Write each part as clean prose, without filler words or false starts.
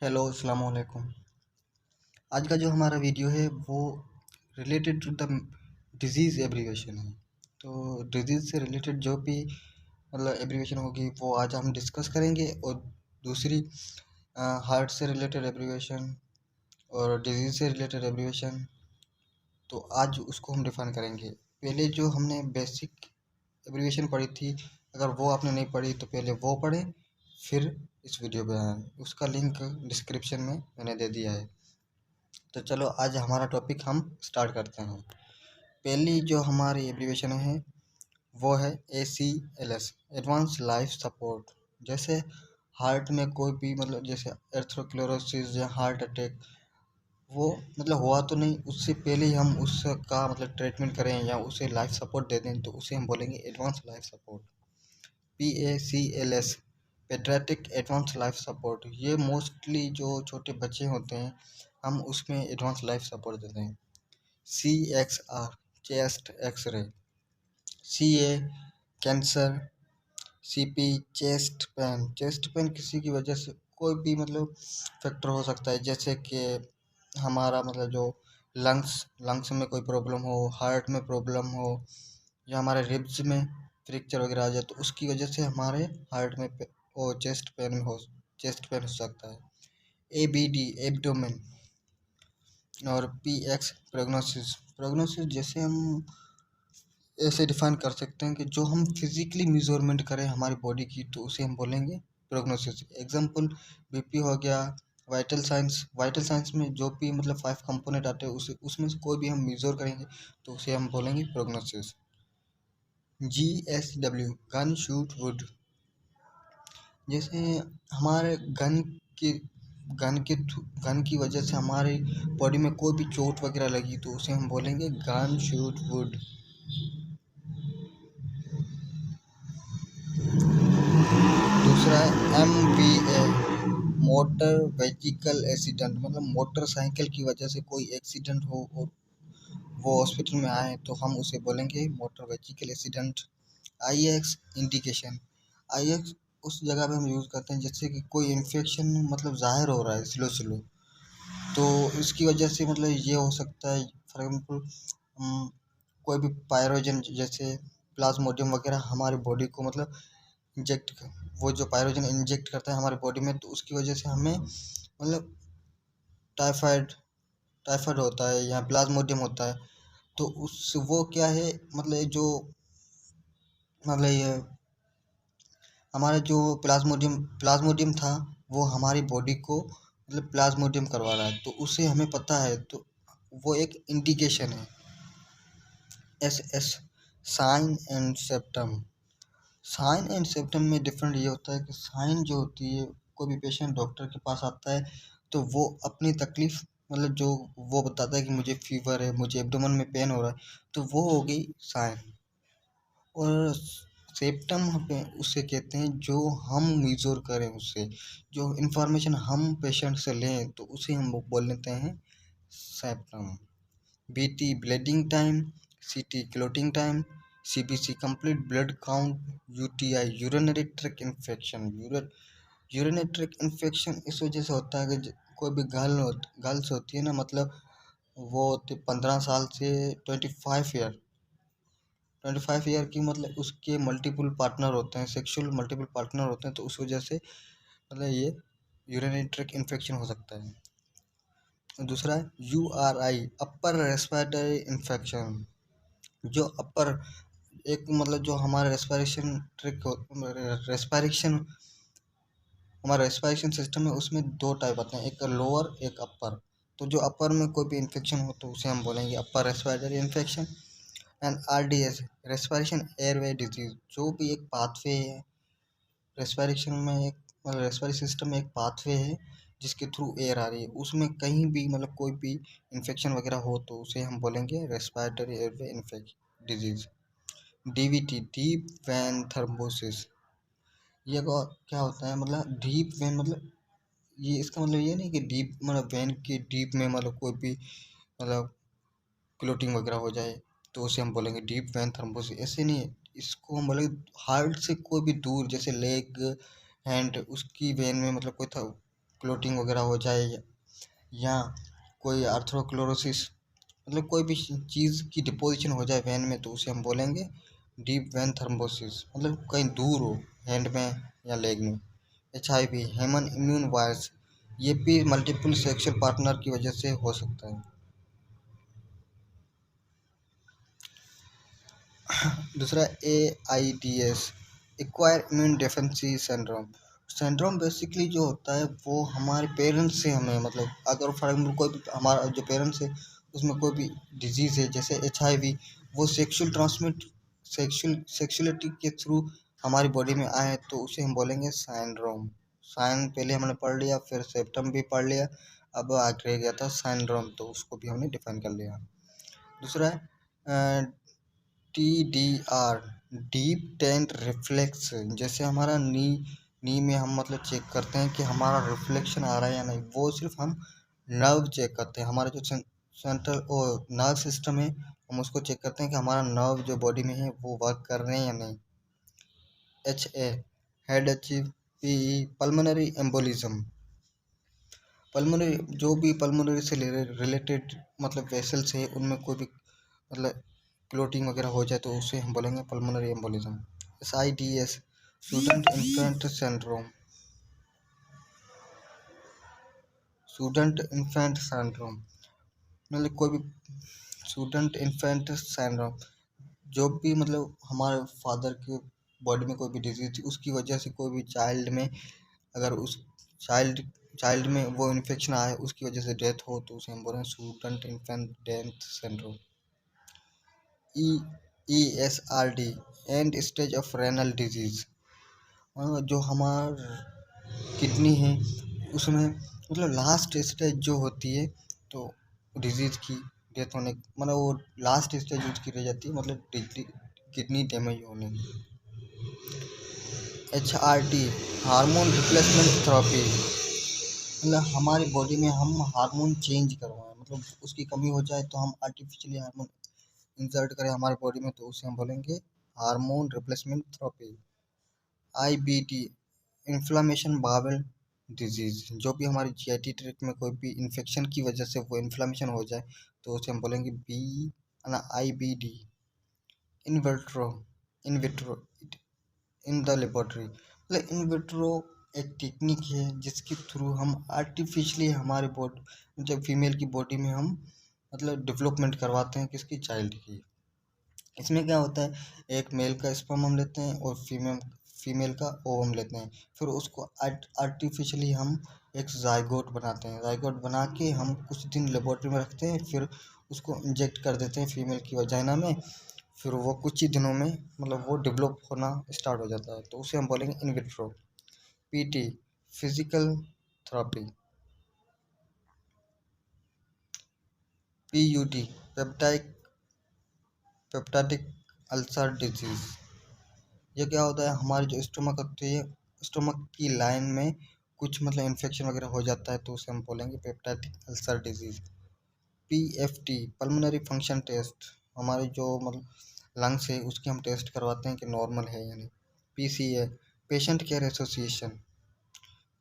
Hello अस्सलाम वालेकुम। आज का जो हमारा वीडियो है वो related to the disease abbreviation है। तो डिजीज़ से रिलेटेड जो भी एब्रीविएशन होगी वो आज हम डिस्कस करेंगे, और दूसरी हार्ट से रिलेटेड एब्रीविएशन और डिजीज़ से रिलेटेड एब्रीविएशन, तो आज उसको हम डिफाइन करेंगे। पहले जो हमने बेसिक एब्रीविएशन पढ़ी थी, अगर वो आपने नहीं पढ़ी तो पहले वो पढ़ें, फिर इस वीडियो पे आएँ। उसका लिंक डिस्क्रिप्शन में मैंने दे दिया है। तो चलो आज हमारा टॉपिक हम स्टार्ट करते हैं। पहली जो हमारी एब्रीविएशन है वो है ACLS, एडवांस लाइफ सपोर्ट। जैसे हार्ट में कोई भी जैसे एर्थरोस्क्लेरोसिस या हार्ट अटैक, वो हुआ तो नहीं, उससे पहले ही हम उसका ट्रीटमेंट करें या उसे लाइफ सपोर्ट दे दें, तो उसे हम बोलेंगे advance life support. PACLS, paediatric advance life support. ये मोस्टली जो छोटे बच्चे होते हैं हम उसमें एडवांस लाइफ सपोर्ट देते हैं। CXR, chest x-ray. CA, cancer. CP, chest pain किसी की वजह से कोई भी फैक्टर हो सकता है, जैसे कि हमारा जो लंग्स में कोई प्रॉब्लम हो, हार्ट में प्रॉब्लम हो, या हमारे रिब्स में फ्रैक्चर वगैरह आ जाए, तो उसकी वजह से हमारे हार्ट में वो चेस्ट पेन हो सकता है। ABD, abdomen. और PX, प्रोग्नोसिस जैसे हम ऐसे डिफाइन कर सकते हैं कि जो हम फिजिकली मेजरमेंट करें हमारी बॉडी की, तो उसे हम बोलेंगे प्रोग्नोसिस। एग्जांपल BP हो गया। वाइटल साइंस में जो भी 5 कंपोनेंट आते हैं, उसे उसमें से कोई भी हम मेजर करेंगे तो उसे हम बोलेंगे prognosis. GSW, gun shoot would. जैसे हमारे की गन की वजह से हमारी बॉडी में कोई भी चोट वगैरह लगी, तो उसे हम बोलेंगे गन शूट वुड। दूसरा है MVA, motor vehicle accident. Motorcycle की वजह से कोई एक्सीडेंट हो और वो हॉस्पिटल में आए, तो हम उसे बोलेंगे motor vehicle accident. IX, indication. IX उस जगह पे हम यूज़ करते हैं जैसे कि कोई इन्फेक्शन ज़ाहिर हो रहा है स्लो स्लो, तो इसकी वजह से ये हो सकता है। फॉर एग्जाम्पल कोई भी पायरोजन जैसे प्लाज्मोडियम वगैरह हमारी बॉडी को इंजेक्ट वो जो पायरोजन इंजेक्ट करता है हमारी बॉडी में, तो उसकी वजह से हमें टाइफाइड टाइफाइड होता है या प्लाज्मोडियम होता है। तो उस वो क्या है, जो ये हमारा जो प्लाज्मोडियम था, वो हमारी बॉडी को प्लाज्मोडियम करवा रहा है, तो उसे हमें पता है, तो वो एक इंडिकेशन है। SS, sign and symptom. Sign and symptom में डिफरेंट ये होता है कि साइन जो होती है, कोई भी पेशेंट डॉक्टर के पास आता है तो वो अपनी तकलीफ जो वो बताता है कि मुझे फीवर है, मुझे एब्डोमेन में पेन हो रहा है, तो वो हो गई साइन। और सिम्टम पे उसे कहते हैं जो हम मेजर करें, उससे जो इंफॉर्मेशन हम पेशेंट से लें, तो उसे हम बोल लेते हैं symptom. BT, bleeding time. CT, clotting time. CBC, complete blood count. UTI, urinary tract infection. Urinary tract infection इस वजह से होता है कि कोई भी गर्ल्स होती है ना, वो होती 15 साल से 25 ईयर की, उसके मल्टीपल पार्टनर होते हैं, सेक्सुअल मल्टीपल पार्टनर होते हैं, तो उस वजह से ये यूरिनरी ट्रैक्ट इन्फेक्शन हो सकता है। दूसरा है URI, अपर रेस्पिरेटरी इन्फेक्शन। जो अपर एक जो हमारा रेस्पिरेशन हमारा रेस्पिरेशन सिस्टम है, उसमें 2 टाइप आते हैं, एक लोअर एक अपर। तो जो अपर में कोई भी इन्फेक्शन हो तो उसे हम बोलेंगे upper respiratory infection. And RDS, respiration airway disease. जो भी एक पाथवे है रेस्पिरेशन में, एक रेस्पिरेटरी सिस्टम में एक पाथवे है जिसके थ्रू एयर आ रही है, उसमें कहीं भी कोई भी इन्फेक्शन वगैरह हो तो उसे हम बोलेंगे respiratory airway infection disease. DVT, deep vein thrombosis. ये क्या होता है, डीप वेन ये इसका ये नहीं कि डीप वेन के डीप में कोई भी क्लोटिंग वगैरह हो जाए तो उसे हम बोलेंगे डीप वेन थ्रोम्बोसिस, ऐसे नहीं है। इसको हम बोलेंगे हार्ट से कोई भी दूर, जैसे लेग हैंड, उसकी वेन में कोई था क्लोटिंग वगैरह हो जाए या कोई आर्थरोक्लोरोसिस, मतलब कोई भी चीज़ की डिपोजिशन हो जाए वेन में, तो उसे हम बोलेंगे डीप वेन थ्रोम्बोसिस, मतलब कहीं दूर हो, हैंड में या लेग में। HIV, ह्यूमन इम्यून वायरस, ये भी मल्टीपल सेक्सुअल पार्टनर की वजह से हो सकता है। दूसरा AIDS, acquire immune deficiency syndrome. Syndrome basically जो होता है वो हमारे पेरेंट्स से हमें, मतलब अगर फॉर एग्जाम्पल कोई भी हमारा जो पेरेंट्स है उसमें कोई भी डिजीज़ है जैसे HIV, वो सेक्सुअलिटी के थ्रू हमारी बॉडी में आए तो उसे हम बोलेंगे सिंड्रोम। साइन पहले हमने पढ़ लिया, फिर सिम्पटम भी पढ़ लिया, अब आगे रह गया था सिंड्रोम, तो उसको भी हमने डिफाइन कर लिया। दूसरा है TDR, डीप टेंट रिफ्लेक्स, जैसे हमारा नी में हम मतलब चेक करते हैं कि हमारा रिफ्लेक्शन आ रहा है या नहीं, वो सिर्फ हम नर्व चेक करते हैं, हमारा जो सेंट्रल नर्व सिस्टम है हम उसको चेक करते हैं कि हमारा नर्व जो बॉडी में है वो वर्क कर रहे हैं या नहीं। HA, head achieve PE, pulmonary embolism. Pulmonary जो भी पल्मोनरी से रिलेटेड मतलब वेसल्स है उनमें कोई भी मतलब क्लोटिंग वगैरह हो जाए तो उसे हम बोलेंगे pulmonary embolism. SIDS, student infant syndrome, student infant syndrome, मतलब कोई भी स्टूडेंट इन्फेंट सिंड्रोम, जो भी मतलब हमारे फादर के बॉडी में कोई भी डिजीज थी उसकी वजह से कोई भी चाइल्ड में, अगर उस चाइल्ड चाइल्ड में वो इन्फेक्शन आए उसकी वजह से डेथ हो तो उसे हम बोलेंगे student infant death syndrome. ESRD, and stage of renal disease, जो हमार किडनी है उसमें मतलब लास्ट स्टेज जो होती है, तो डिजीज़ की डेथ होने मतलब वो लास्ट स्टेज उसकी रह जाती है, मतलब किडनी डैमेज होने की। HRT, हार्मोन रिप्लेसमेंट थेरेपी, मतलब हमारी बॉडी में हम हार्मोन चेंज करवाएं, मतलब उसकी कमी हो जाए तो हम आर्टिफिशियली हार्मोन इंसर्ट करें हमारी बॉडी में, तो उसे हम बोलेंगे hormone replacement therapy. IBD, inflammation bowel disease, जो भी हमारी GIT ट्रैक्ट में कोई भी इन्फेक्शन की वजह से वो इन्फ्लामेशन हो जाए तो उसे हम बोलेंगे IBD। In vitro in the laboratory, मतलब इन विट्रो एक टेक्निक है जिसके थ्रू हम आर्टिफिशियली हमारे बॉडी मतलब फीमेल की बॉडी में हम मतलब डेवलपमेंट करवाते हैं किसकी, चाइल्ड की। इसमें क्या होता है, एक मेल का स्पर्म हम लेते हैं और फीमेल का ओवम लेते हैं, फिर उसको आर्टिफिशियली हम एक जाइगोट बनाते हैं, जाइगोट बना के हम कुछ दिन लेबोरेटरी में रखते हैं, फिर उसको इंजेक्ट कर देते हैं फीमेल की वजाइना में, फिर वो कुछ ही दिनों में मतलब वो डेवलप होना स्टार्ट हो जाता है, तो उसे हम बोलेंगे in vitro. PT, physical therapy. PUD, peptic ulcer disease, ये क्या होता है, हमारी जो स्टोमक होती है स्टोमक की लाइन में कुछ मतलब इन्फेक्शन वगैरह हो जाता है तो उसे हम बोलेंगे peptic ulcer disease. PFT, pulmonary function test, हमारे जो मतलब लंग्स है उसके हम टेस्ट करवाते हैं कि नॉर्मल है या नहीं। PCA, patient care association.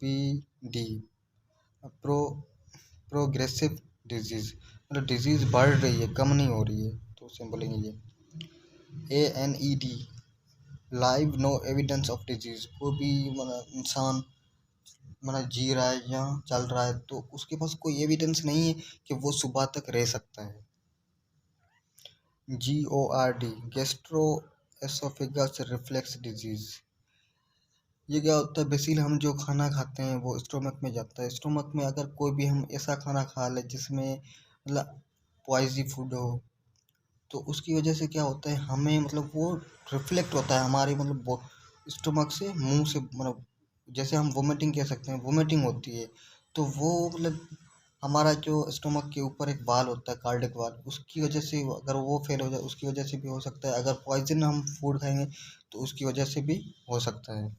PD, pro progressive disease, मतलब डिजीज बढ़ रही है कम नहीं हो रही है तो उसे हम बोलेंगे ये। ANED, live no evidence of disease, कोई भी मतलब इंसान मतलब जी रहा है या चल रहा है तो उसके पास कोई एविडेंस नहीं है कि वो सुबह तक रह सकता है। GORD, gastro oesophagus reflex disease, ये क्या होता है, बेसिकली हम जो खाना खाते हैं वो स्टोमक में जाता है, स्टोमक में अगर कोई भी हम ऐसा खाना खा ले जिसमें मतलब पॉइजी फूड हो तो उसकी वजह से क्या होता है, हमें मतलब वो रिफ्लेक्ट होता है हमारे मतलब स्टोमक से, मुंह से, मतलब जैसे हम वोमिटिंग कह सकते हैं, वोमिटिंग होती है तो वो मतलब हमारा जो स्टोमक के ऊपर एक वाल होता है कार्डिक वाल, उसकी वजह से अगर वो फेल हो जाए उसकी वजह से भी हो सकता है, अगर पॉइजन हम फूड खाएंगे तो उसकी वजह से भी हो सकता है।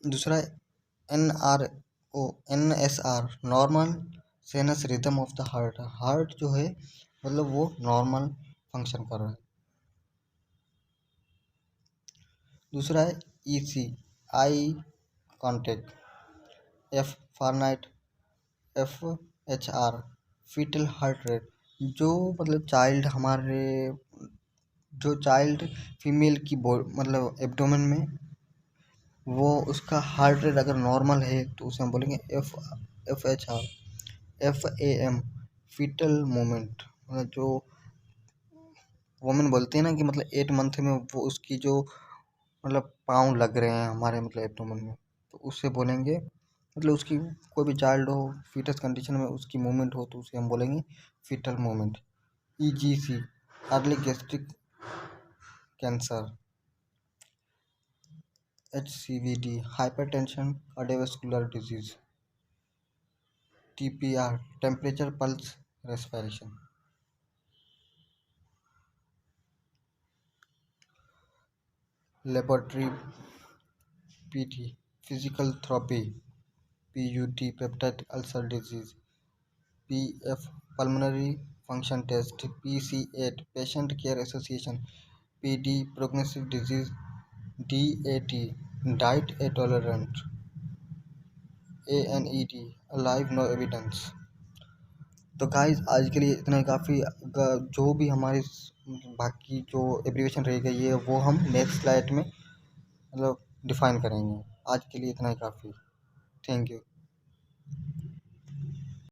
दूसरा NSR, normal sinus rhythm of the heart, heart जो है मतलब वो नॉर्मल फंक्शन कर रहा है। दूसरा है EC, eye contact, F Fahrenheit, FHR fetal heart rate, जो मतलब चाइल्ड फीमेल की मतलब एब्डोमेन में वो उसका हार्ट रेट अगर नॉर्मल है तो उसे हम बोलेंगे FHR। FAM फीटल मोमेंट, मतलब जो वुमेन बोलती है ना कि मतलब 8 मंथ में वो उसकी जो मतलब पाँव लग रहे हैं हमारे मतलब एब्डोमेन में, तो उससे बोलेंगे मतलब उसकी कोई भी चाइल्ड हो फीटस कंडीशन में उसकी मूवमेंट हो तो उसे हम बोलेंगे foetal movement. EGC early gastric cancer, HCVD hypertension cardiovascular disease, TPR temperature pulse respiration. Laboratory PT physical therapy, PUT peptide ulcer disease, PF pulmonary function test, PC8 patient care association, PD progressive disease, DAT diet a tolerant, ANET alive no evidence. तो guys आज के लिए इतना ही काफ़ी। जो भी हमारी बाकी जो एब्रीवेशन रह गई है वो हम नेक्स्ट स्लाइड में मतलब डिफाइन करेंगे। आज के लिए इतना ही काफ़ी। Thank you.